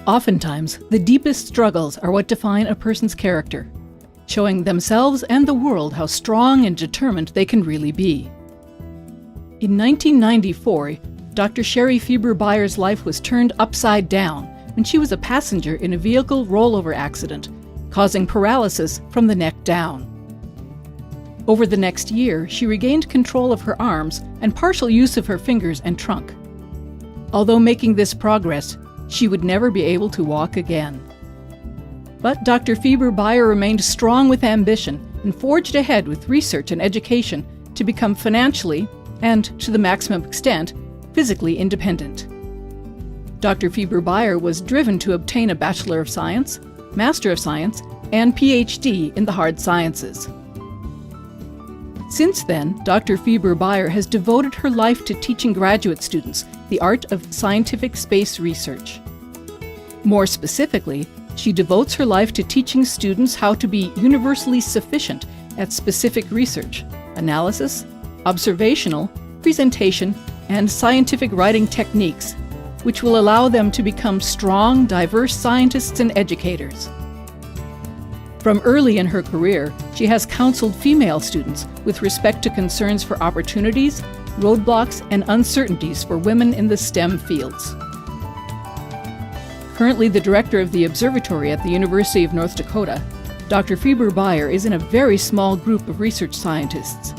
Oftentimes, the deepest struggles are what define a person's character, showing themselves and the world how strong and determined they can really be. In 1994, Dr. Phoebe Beier's life was turned upside down when she was a passenger in a vehicle rollover accident, causing paralysis from the neck down. Over the next year, she regained control of her arms and partial use of her fingers and trunk. Although making this progress, she would never be able to walk again. But Dr. Phoebe Beier remained strong with ambition and forged ahead with research and education to become financially, and to the maximum extent, physically independent. Dr. Phoebe Beier was driven to obtain a Bachelor of Science, Master of Science, and PhD in the hard sciences. Since then, Dr. Phoebe Beier has devoted her life to teaching graduate students the art of scientific space research. More specifically, she devotes her life to teaching students how to be universally sufficient at specific research, analysis, observational, presentation, and scientific writing techniques, which will allow them to become strong, diverse scientists and educators. From early in her career, she has counseled female students with respect to concerns for opportunities, roadblocks, and uncertainties for women in the STEM fields. Currently the director of the observatory at the University of North Dakota, Dr. Phoebe Beier is in a very small group of research scientists.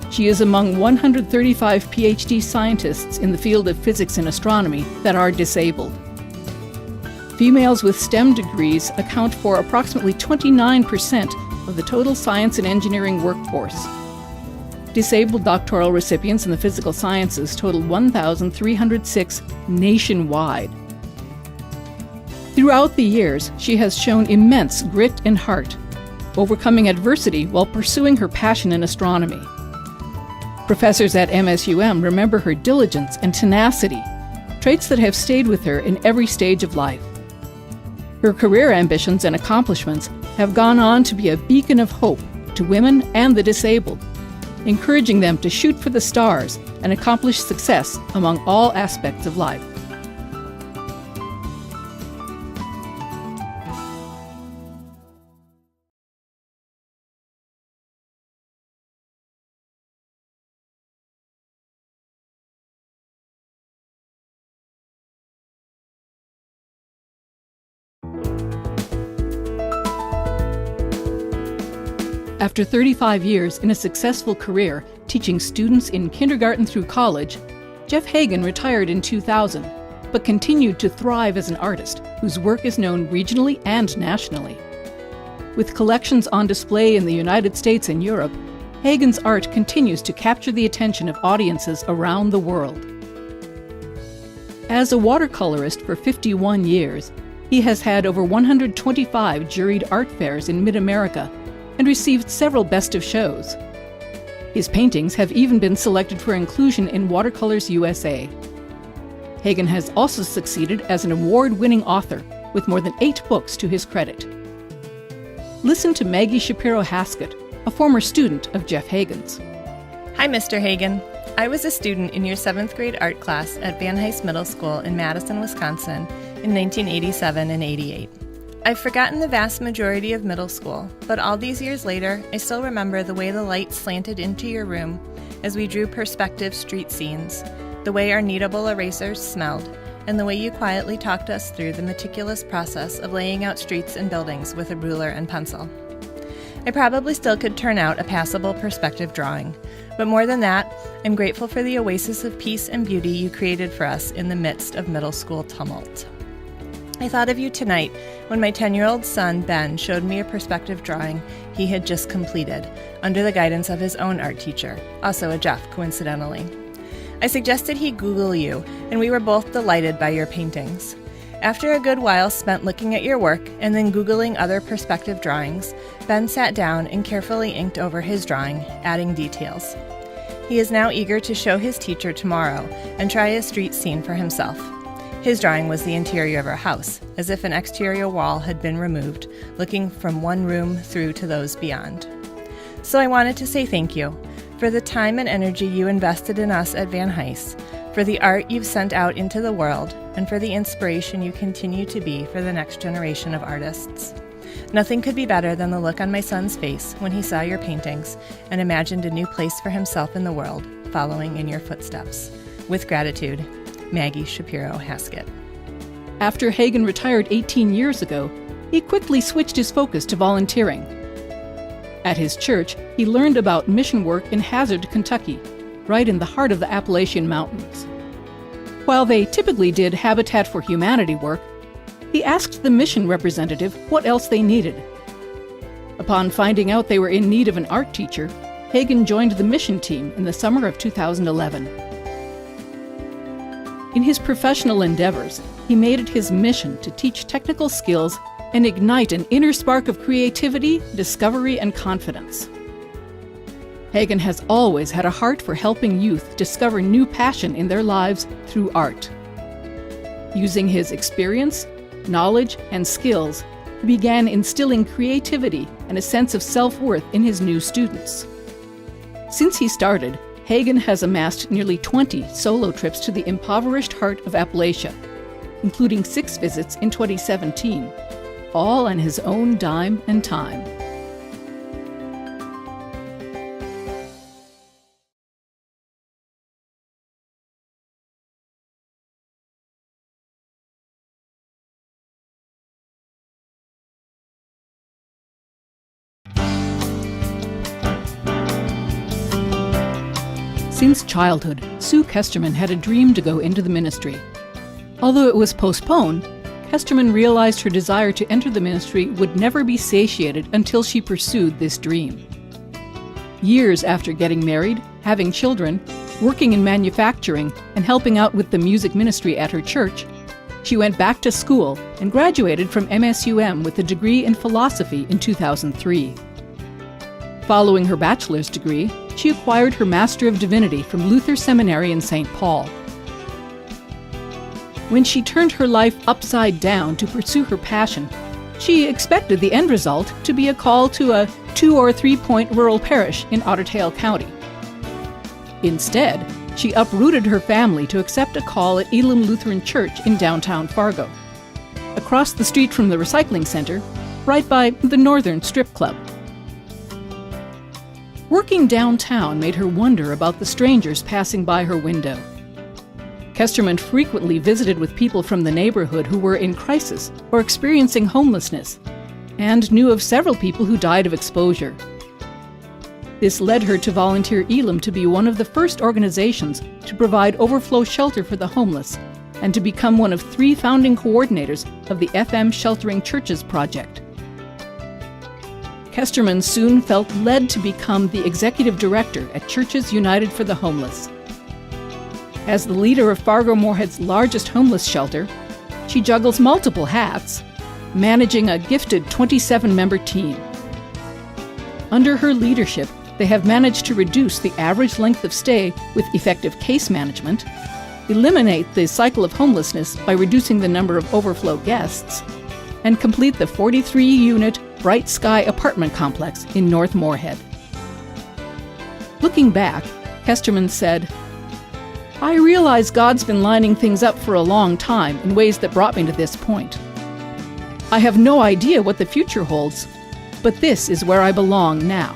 She is among 135 PhD scientists in the field of physics and astronomy that are disabled. Females with STEM degrees account for approximately 29% of the total science and engineering workforce. Disabled doctoral recipients in the physical sciences total 1,306 nationwide. Throughout the years, she has shown immense grit and heart, overcoming adversity while pursuing her passion in astronomy. Professors at MSUM remember her diligence and tenacity, traits that have stayed with her in every stage of life. Her career ambitions and accomplishments have gone on to be a beacon of hope to women and the disabled, encouraging them to shoot for the stars and accomplish success among all aspects of life. After 35 years in a successful career teaching students in kindergarten through college, Jeff Hagen retired in 2000, but continued to thrive as an artist whose work is known regionally and nationally. With collections on display in the United States and Europe, Hagen's art continues to capture the attention of audiences around the world. As a watercolorist for 51 years, he has had over 125 juried art fairs in mid-America and received several Best of Shows. His paintings have even been selected for inclusion in Watercolors USA. Hagen has also succeeded as an award-winning author with more than 8 books to his credit. Listen to Maggie Shapiro Haskett, a former student of Jeff Hagen's. Hi, Mr. Hagen. I was a student in your 7th grade art class at Van Hise Middle School in Madison, Wisconsin in 1987 and 88. I've forgotten the vast majority of middle school, but all these years later, I still remember the way the light slanted into your room as we drew perspective street scenes, the way our kneadable erasers smelled, and the way you quietly talked us through the meticulous process of laying out streets and buildings with a ruler and pencil. I probably still could turn out a passable perspective drawing, but more than that, I'm grateful for the oasis of peace and beauty you created for us in the midst of middle school tumult. I thought of you tonight when my 10-year-old son, Ben, showed me a perspective drawing he had just completed under the guidance of his own art teacher, also a Jeff, coincidentally. I suggested he Google you, and we were both delighted by your paintings. After a good while spent looking at your work and then Googling other perspective drawings, Ben sat down and carefully inked over his drawing, adding details. He is now eager to show his teacher tomorrow and try a street scene for himself. His drawing was the interior of our house, as if an exterior wall had been removed, looking from one room through to those beyond. So I wanted to say thank you for the time and energy you invested in us at Van Hise, for the art you've sent out into the world, and for the inspiration you continue to be for the next generation of artists. Nothing could be better than the look on my son's face when he saw your paintings and imagined a new place for himself in the world, following in your footsteps. With gratitude, Maggie Shapiro Haskett. After Hagen retired 18 years ago, he quickly switched his focus to volunteering. At his church, he learned about mission work in Hazard, Kentucky, right in the heart of the Appalachian Mountains. While they typically did Habitat for Humanity work, he asked the mission representative what else they needed. Upon finding out they were in need of an art teacher, Hagen joined the mission team in the summer of 2011. In his professional endeavors, he made it his mission to teach technical skills and ignite an inner spark of creativity, discovery, and confidence. Hagen has always had a heart for helping youth discover new passion in their lives through art. Using his experience, knowledge, and skills, he began instilling creativity and a sense of self-worth in his new students. Since he started, Hagen has amassed nearly 20 solo trips to the impoverished heart of Appalachia, including 6 visits in 2017, all on his own dime and time. Since childhood, Sue Hesterman had a dream to go into the ministry. Although it was postponed, Hesterman realized her desire to enter the ministry would never be satiated until she pursued this dream. Years after getting married, having children, working in manufacturing, and helping out with the music ministry at her church, she went back to school and graduated from MSUM with a degree in philosophy in 2003. Following her bachelor's degree, she acquired her Master of Divinity from Luther Seminary in St. Paul. When she turned her life upside down to pursue her passion, she expected the end result to be a call to a 2- or 3-point rural parish in Otter Tail County. Instead, she uprooted her family to accept a call at Elam Lutheran Church in downtown Fargo, across the street from the recycling center, right by the Northern Strip Club. Working downtown made her wonder about the strangers passing by her window. Hesterman frequently visited with people from the neighborhood who were in crisis or experiencing homelessness, and knew of several people who died of exposure. This led her to volunteer Elam to be one of the first organizations to provide overflow shelter for the homeless, and to become one of 3 founding coordinators of the FM Sheltering Churches project. Hesterman soon felt led to become the executive director at Churches United for the Homeless. As the leader of Fargo-Moorhead's largest homeless shelter, she juggles multiple hats, managing a gifted 27-member team. Under her leadership, they have managed to reduce the average length of stay with effective case management, eliminate the cycle of homelessness by reducing the number of overflow guests, and complete the 43-unit Bright Sky apartment complex in North Moorhead. Looking back, Hesterman said, "I realize God's been lining things up for a long time in ways that brought me to this point. I have no idea what the future holds, but this is where I belong now."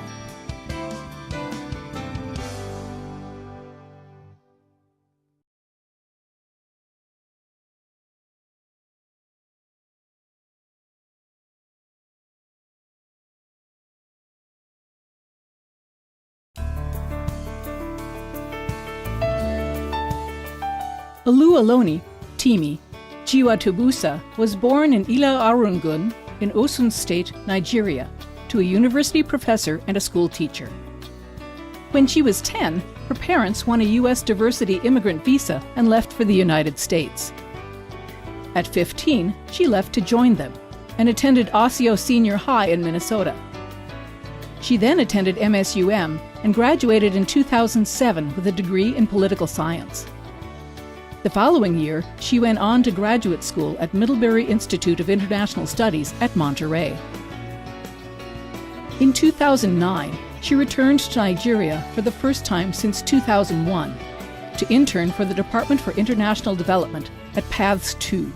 Oluwaloni, Temi Chiwezie, was born in Ila-Arungun in Osun State, Nigeria, to a university professor and a school teacher. When she was 10, her parents won a U.S. diversity immigrant visa and left for the United States. At 15, she left to join them and attended Osseo Senior High in Minnesota. She then attended MSUM and graduated in 2007 with a degree in political science. The following year, she went on to graduate school at Middlebury Institute of International Studies at Monterey. In 2009, she returned to Nigeria for the first time since 2001 to intern for the Department for International Development at Paths 2.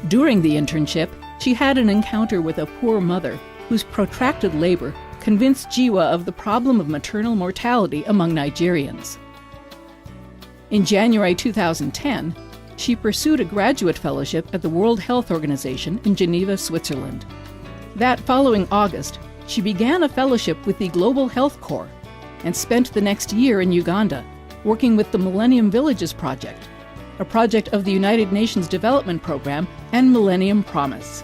During the internship, she had an encounter with a poor mother whose protracted labor convinced Chiwezie of the problem of maternal mortality among Nigerians. In January 2010, she pursued a graduate fellowship at the World Health Organization in Geneva, Switzerland. That following August, she began a fellowship with the Global Health Corps and spent the next year in Uganda, working with the Millennium Villages Project, a project of the United Nations Development Program and Millennium Promise.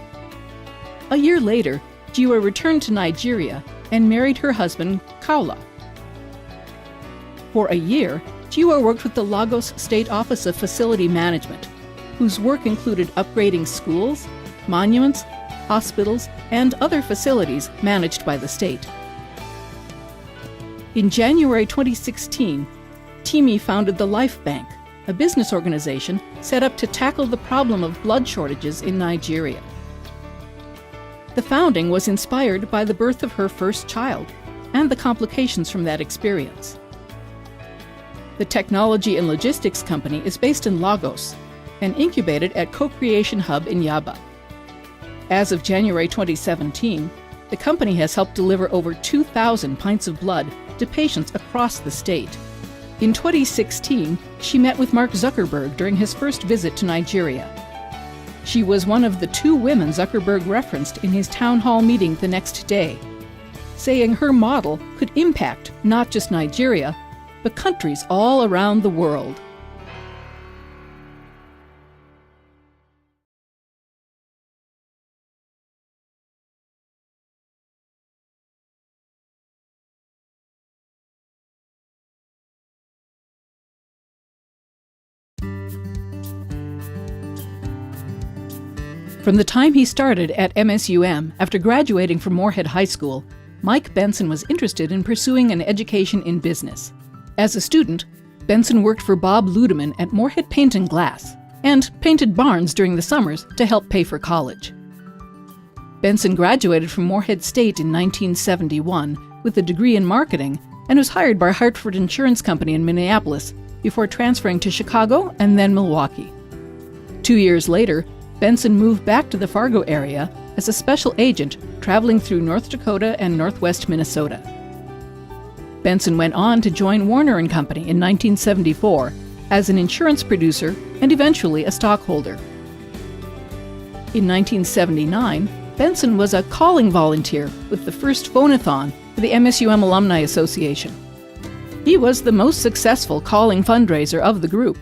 A year later, Chiwezie returned to Nigeria and married her husband, Kaula. For a year, Chiwezie worked with the Lagos State Office of Facility Management, whose work included upgrading schools, monuments, hospitals, and other facilities managed by the state. In January 2016, Temi founded the Life Bank, a business organization set up to tackle the problem of blood shortages in Nigeria. The founding was inspired by the birth of her first child and the complications from that experience. The technology and logistics company is based in Lagos and incubated at Co-Creation Hub in Yaba. As of January 2017, the company has helped deliver over 2,000 pints of blood to patients across the state. In 2016, she met with Mark Zuckerberg during his first visit to Nigeria. She was one of the 2 women Zuckerberg referenced in his town hall meeting the next day, saying her model could impact not just Nigeria, but countries all around the world. From the time he started at MSUM after graduating from Moorhead High School, Mike Benson was interested in pursuing an education in business. As a student, Benson worked for Bob Ludeman at Moorhead Paint and Glass and painted barns during the summers to help pay for college. Benson graduated from Moorhead State in 1971 with a degree in marketing and was hired by Hartford Insurance Company in Minneapolis before transferring to Chicago and then Milwaukee. 2 years later, Benson moved back to the Fargo area as a special agent traveling through North Dakota and northwest Minnesota. Benson went on to join Warner & Company in 1974 as an insurance producer and eventually a stockholder. In 1979, Benson was a calling volunteer with the first phone-a-thon for the MSUM Alumni Association. He was the most successful calling fundraiser of the group.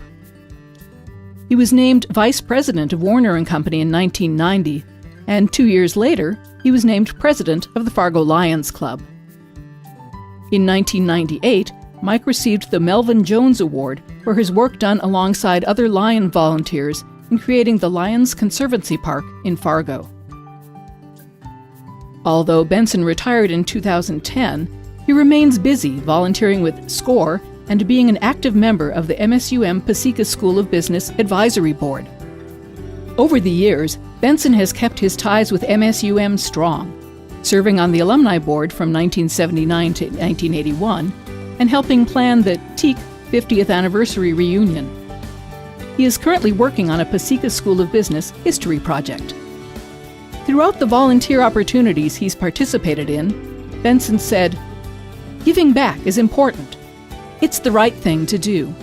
He was named vice president of Warner & Company in 1990, and 2 years later, he was named president of the Fargo Lions Club. In 1998, Mike received the Melvin Jones Award for his work done alongside other Lion volunteers in creating the Lions Conservancy Park in Fargo. Although Benson retired in 2010, he remains busy volunteering with SCORE and being an active member of the MSUM Paseka School of Business Advisory Board. Over the years, Benson has kept his ties with MSUM strong, serving on the alumni board from 1979 to 1981 and helping plan the TEAC 50th anniversary reunion. He is currently working on a Paseka School of Business history project. Throughout the volunteer opportunities he's participated in, Benson said, "Giving back is important. It's the right thing to do."